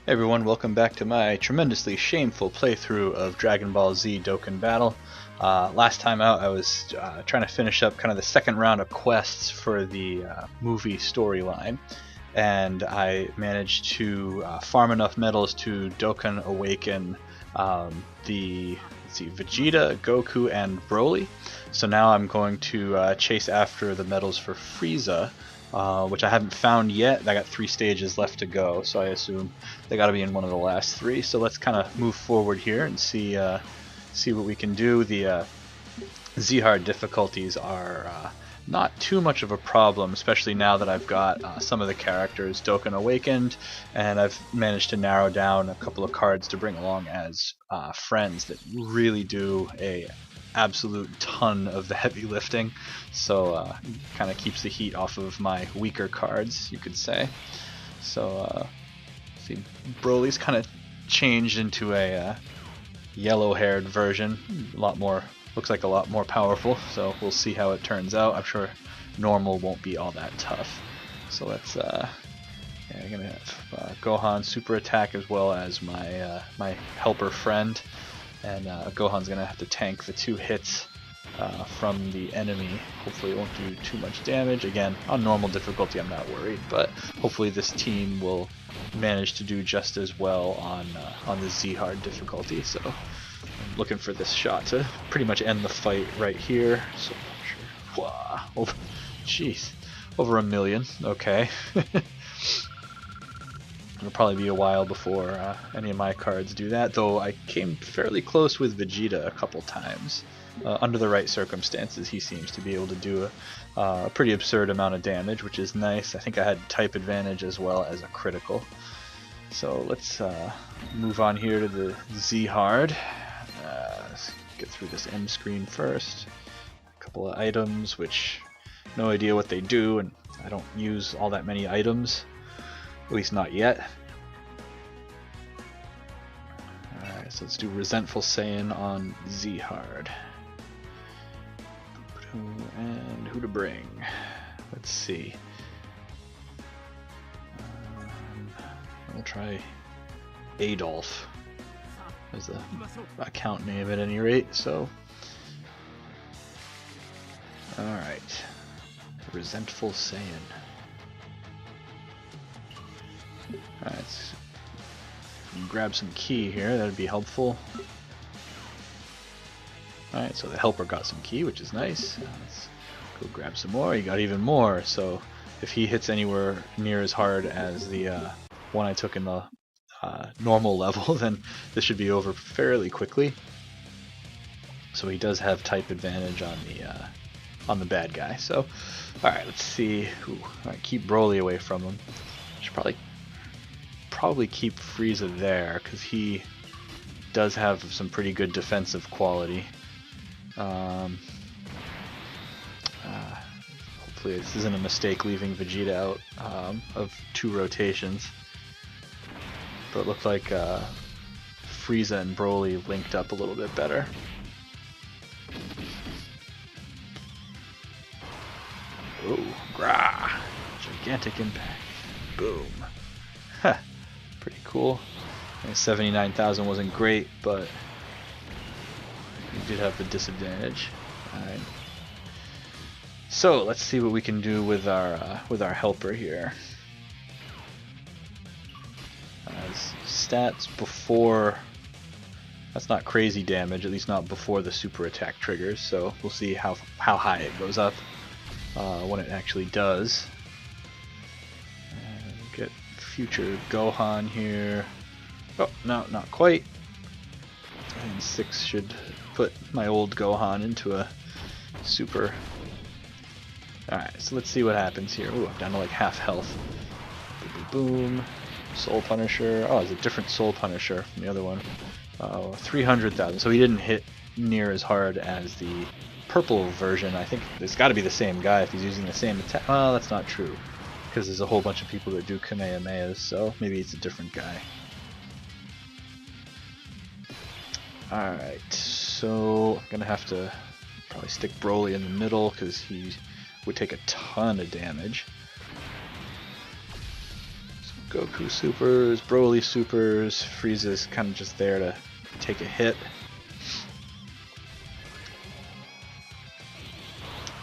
Hey everyone, welcome back to my tremendously shameful playthrough of Dragon Ball Z Dokkan Battle. Last time out I was trying to finish up kind of the second round of quests for the movie storyline, and I managed to farm enough medals to Dokkan Awaken Vegeta, Goku, and Broly. So now I'm going to chase after the medals for Frieza, which I haven't found yet. I got 3 stages left to go, so I assume they got to be in one of the last 3. So let's kind of move forward here and see what we can do. The Z-hard difficulties are not too much of a problem, especially now that I've got some of the characters Dokkan Awakened, and I've managed to narrow down a couple of cards to bring along as friends that really do a absolute ton of the heavy lifting, so kind of keeps the heat off of my weaker cards, you could say. So see, Broly's kind of changed into a yellow-haired version, looks like a lot more powerful, so we'll see how it turns out. I'm sure normal won't be all that tough. So let's I'm gonna have Gohan super attack as well as my my helper friend. And Gohan's going to have to tank the 2 hits from the enemy. Hopefully it won't do too much damage. Again, on normal difficulty I'm not worried, but hopefully this team will manage to do just as well on the Z-hard difficulty. So I'm looking for this shot to pretty much end the fight right here. So, wow, jeez, over 1 million, okay. It'll probably be a while before any of my cards do that, though I came fairly close with Vegeta a couple times. Under the right circumstances, he seems to be able to do a pretty absurd amount of damage, which is nice. I think I had type advantage as well as a critical. So let's move on here to the Z-hard. Let's get through this M screen first. A couple of items, which no idea what they do, and I don't use all that many items. At least not yet. Alright, so let's do Resentful Saiyan on Z-hard. And who to bring? Let's see. We'll try Adolf as the account name at any rate, so. Alright. Resentful Saiyan. Alright, let's grab some key here, that'd be helpful. Alright, so the helper got some key, which is nice. Let's go grab some more. He got even more, so if he hits anywhere near as hard as the one I took in the normal level, then this should be over fairly quickly. So he does have type advantage on the bad guy. So, alright, let's see. Alright, keep Broly away from him. Should probably keep Frieza there, because he does have some pretty good defensive quality. Hopefully this isn't a mistake leaving Vegeta out of 2 rotations. But it looked like Frieza and Broly linked up a little bit better. Oh, grah! Gigantic impact. Boom. Ha! Pretty cool. 79,000 wasn't great, but we did have the disadvantage. Alright. So let's see what we can do with our helper here. Stats before, that's not crazy damage, at least not before the super attack triggers, so we'll see how high it goes up when it actually does. Get future Gohan here. Oh, no, not quite. And 6 should put my old Gohan into a super. Alright, so let's see what happens here. Ooh, I'm down to like half health. Boom, boom, boom. Soul Punisher. Oh, it's a different Soul Punisher from the other one. 300,000. So he didn't hit near as hard as the purple version. I think it's got to be the same guy if he's using the same attack. Well, that's not true, because there's a whole bunch of people that do Kamehamehas, so maybe it's a different guy. Alright, so I'm gonna have to probably stick Broly in the middle because he would take a ton of damage. Goku supers, Broly supers, Frieza's kind of just there to take a hit.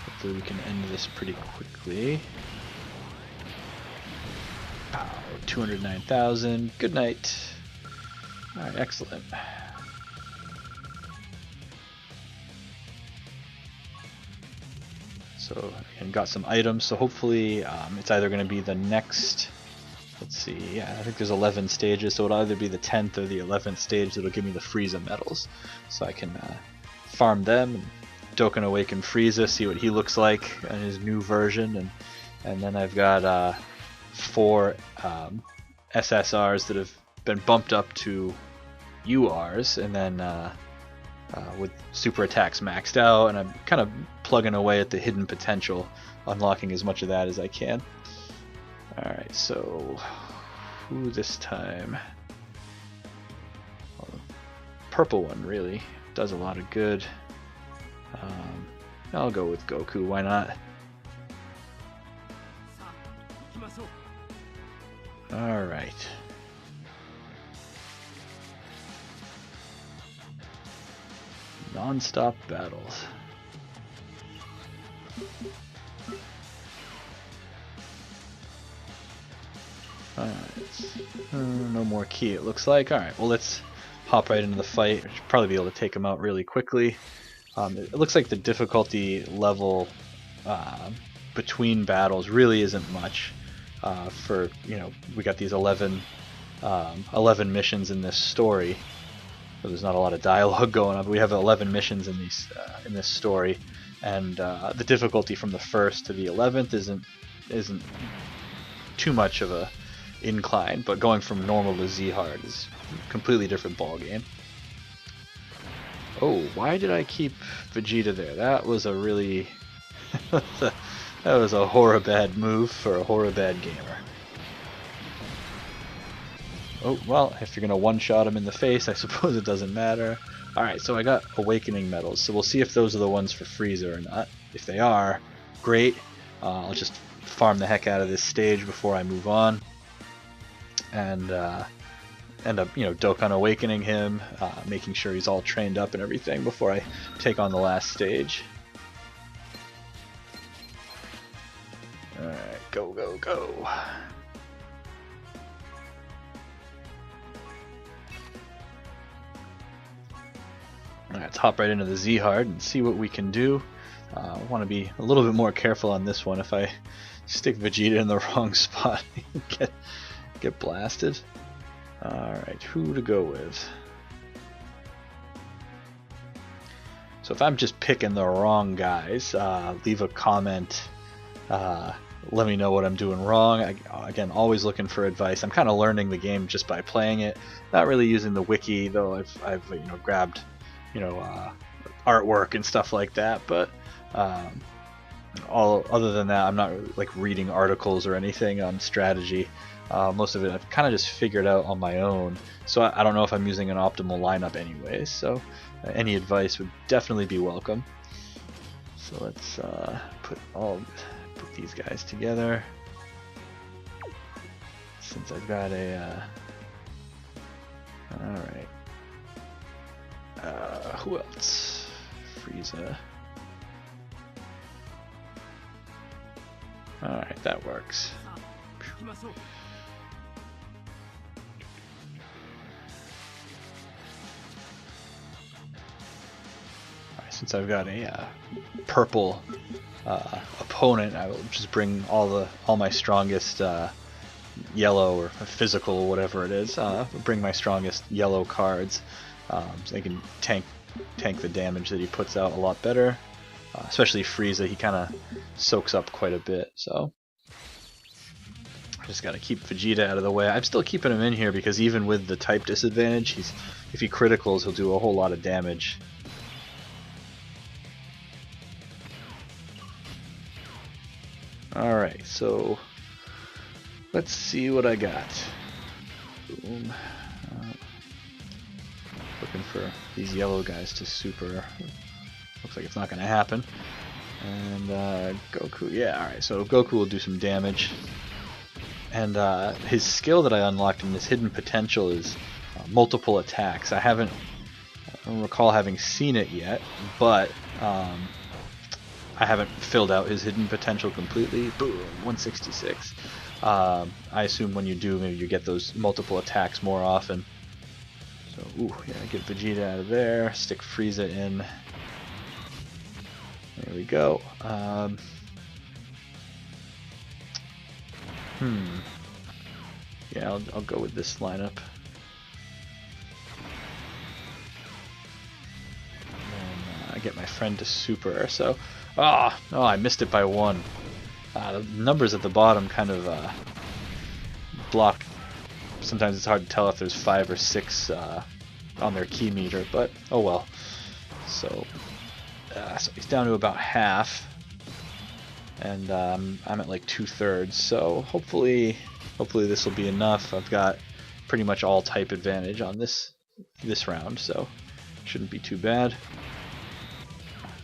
Hopefully we can end this pretty quickly. Oh, 209,000. Good night. Alright, excellent. So, and got some items, so hopefully it's either going to be the next, let's see, yeah, I think there's 11 stages, so it'll either be the 10th or the 11th stage that'll give me the Frieza medals. So I can farm them, and Dokkan Awaken Frieza, see what he looks like in his new version, and then I've got 4 SSRs that have been bumped up to URs, and then with super attacks maxed out, and I'm kind of plugging away at the hidden potential, unlocking as much of that as I can. Alright, so who this time? Well, the purple one really does a lot of good. I'll go with Goku, why not? Alright. Non-stop battles. Alright, no more key it looks like. Alright, well let's hop right into the fight. We should probably be able to take him out really quickly. It looks like the difficulty level between battles really isn't much. For, you know, we got these 11 missions in this story. So there's not a lot of dialogue going on, but we have 11 missions in these in this story, and the difficulty from the 1st to the 11th isn't too much of a incline, but going from normal to Z hard is a completely different ball game. Oh, why did I keep Vegeta there? That was a really that was a horribad move for a horribad gamer. Oh, well, if you're going to one-shot him in the face, I suppose it doesn't matter. Alright, so I got Awakening medals, so we'll see if those are the ones for Frieza or not. If they are, great. I'll just farm the heck out of this stage before I move on. And end up, you know, Dokkan Awakening him, making sure he's all trained up and everything before I take on the last stage. Alright, go, go, go. Let's hop right into the Z hard and see what we can do. I want to be a little bit more careful on this one. If I stick Vegeta in the wrong spot, get blasted. Alright, who to go with? So if I'm just picking the wrong guys, leave a comment. Let me know what I'm doing wrong. Again, always looking for advice. I'm kind of learning the game just by playing it. Not really using the wiki, though. I've you know, grabbed, you know, artwork and stuff like that, but all other than that, I'm not really, like, reading articles or anything on strategy. Most of it I've kind of just figured out on my own, so I don't know if I'm using an optimal lineup anyways, so any advice would definitely be welcome. So let's put these guys together, since I've got a alright. Who else? Frieza. Alright, that works. Alright, since I've got a purple opponent, I will just bring all my strongest yellow or physical or whatever it is. Bring my strongest yellow cards. So they can tank the damage that he puts out a lot better. Especially Frieza, he kind of soaks up quite a bit. So I just got to keep Vegeta out of the way. I'm still keeping him in here because even with the type disadvantage, if he criticals, he'll do a whole lot of damage. Alright, so let's see what I got. Boom. Looking for these yellow guys to super. Looks like it's not going to happen. And Goku, yeah, alright, so Goku will do some damage. And his skill that I unlocked in this hidden potential is multiple attacks. I don't recall having seen it yet, but I haven't filled out his hidden potential completely. Boom, 166. I assume when you do, maybe you get those multiple attacks more often. So, ooh, yeah, get Vegeta out of there, stick Frieza in. There we go. Yeah, I'll go with this lineup. And I get my friend to super. So, oh, I missed it by 1. The numbers at the bottom kind of block. Sometimes it's hard to tell if there's 5 or 6 on their key meter, but oh well. So he's down to about half, and I'm at like 2/3. So hopefully this will be enough. I've got pretty much all type advantage on this round, so shouldn't be too bad.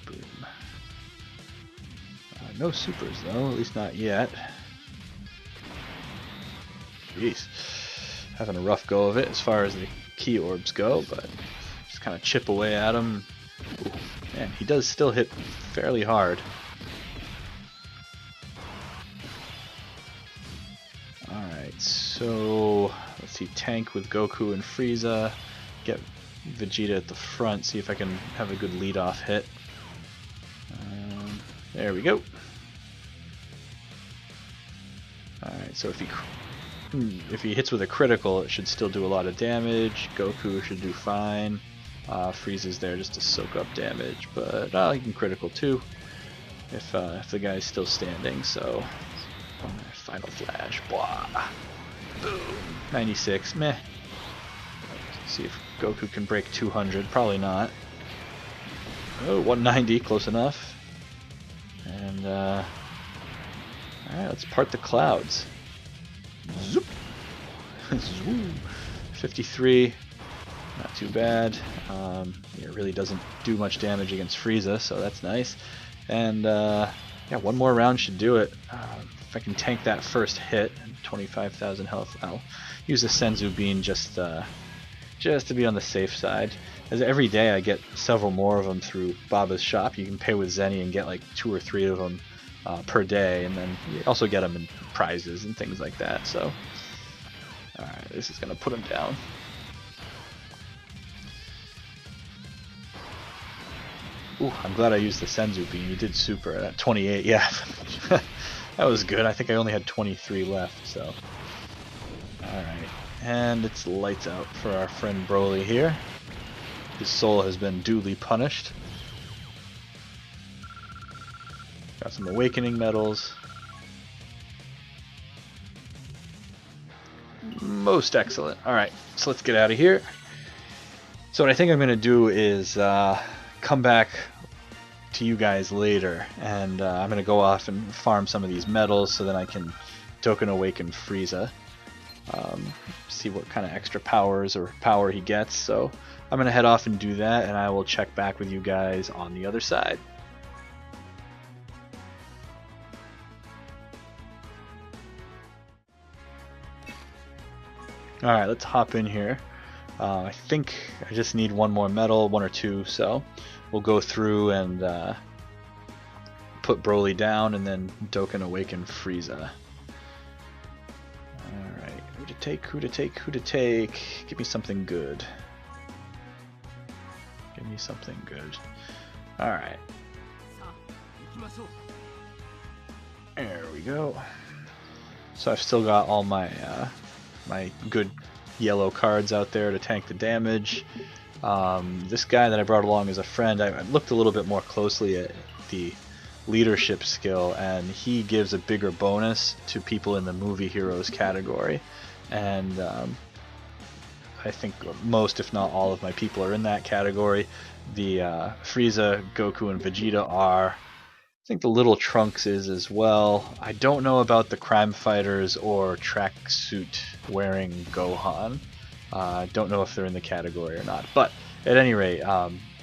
Boom. No supers though, at least not yet. Jeez, having a rough go of it as far as the key orbs go, but just kind of chip away at him. Ooh, man, he does still hit fairly hard. Alright, so let's see, tank with Goku and Frieza, get Vegeta at the front, see if I can have a good lead-off hit. There we go. Alright, so if he hits with a critical, it should still do a lot of damage. Goku should do fine. Frieza's there just to soak up damage, but he can critical too if the guy's still standing. So final flash, blah, boom, 96, meh. Let's see if Goku can break 200. Probably not. Oh, 190, close enough. And alright, let's part the clouds. Zoop. 53, not too bad. It really doesn't do much damage against Frieza, so that's nice. And yeah, one more round should do it. If I can tank that first hit, 25,000 health, I'll use the Senzu Bean just to be on the safe side. As every day I get several more of them through Baba's shop. You can pay with Zenny and get like 2 or 3 of them per day, and then you also get them in prizes and things like that. So, alright, this is gonna put him down. Ooh, I'm glad I used the Senzu Bean. You did super at 28, yeah. That was good. I think I only had 23 left, so. Alright, and it's lights out for our friend Broly here. His soul has been duly punished. Got some awakening medals. Most excellent. Alright, so let's get out of here. So what I think I'm going to do is come back to you guys later, and I'm going to go off and farm some of these medals so that I can Dokkan Awaken Frieza. See what kind of extra powers or power he gets. So I'm going to head off and do that, and I will check back with you guys on the other side. Alright, let's hop in here. I think I just need one more medal, 1 or 2, so we'll go through and put Broly down and then Dokkan Awaken Frieza. Alright, who to take, who to take, who to take? Give me something good. Give me something good. Alright. There we go. So I've still got all my my good yellow cards out there to tank the damage. This guy that I brought along as a friend, I looked a little bit more closely at the leadership skill, and he gives a bigger bonus to people in the movie heroes category. And I think most, if not all, of my people are in that category. The Frieza, Goku, and Vegeta are. I think the little Trunks is as well. I don't know about the crime fighters or tracksuit wearing Gohan. I don't know if they're in the category or not. But at any rate,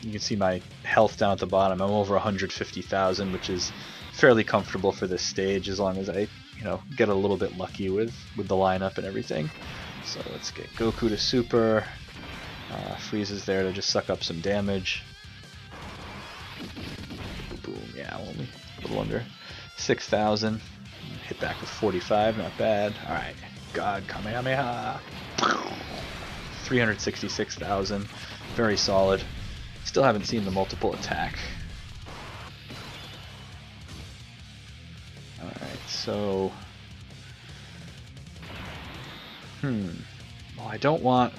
you can see my health down at the bottom. I'm over 150,000, which is fairly comfortable for this stage as long as I you know, get a little bit lucky with the lineup and everything. So let's get Goku to super. Frieza's there to just suck up some damage. Boom, yeah, only a little under 6,000. Hit back with 45, not bad. Alright, God, Kamehameha. 366,000, very solid. Still haven't seen the multiple attack. Alright, so... Well, I don't want...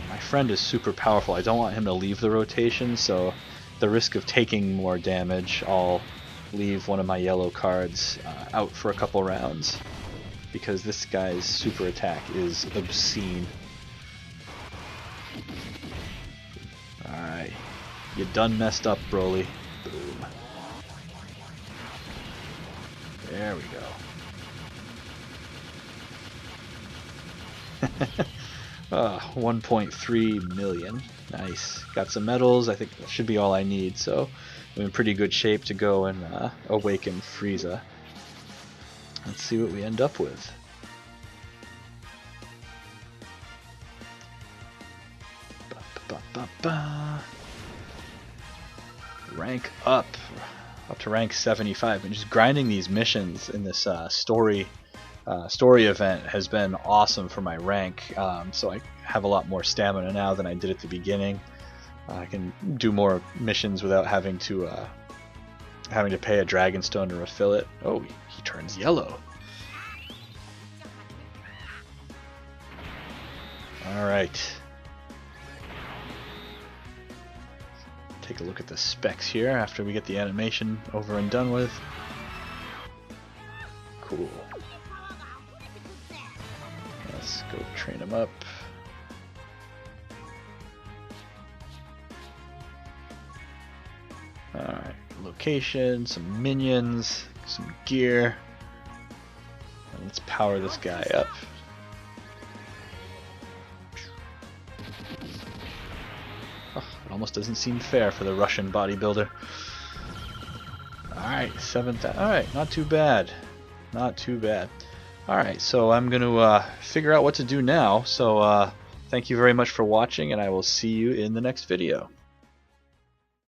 My friend is super powerful. I don't want him to leave the rotation, so the risk of taking more damage, I'll leave one of my yellow cards out for a couple rounds, because this guy's super attack is obscene. Alright, you done messed up, Broly. Boom. There we go. 1.3 million. Nice. Got some medals. I think that should be all I need, so I'm in pretty good shape to go and awaken Frieza. Let's see what we end up with. Rank up to rank 75, and just grinding these missions in this story event has been awesome for my rank. So I have a lot more stamina now than I did at the beginning. I can do more missions without having to pay a dragon stone to refill it. Oh, he turns yellow. All right. Take a look at the specs here after we get the animation over and done with. Cool. Let's go train him up. Alright, location, some minions, some gear. And let's power this guy up. Oh, it almost doesn't seem fair for the Russian bodybuilder. Alright, 7,000. Alright, not too bad. Not too bad. Alright, so I'm going to figure out what to do now. So thank you very much for watching, and I will see you in the next video.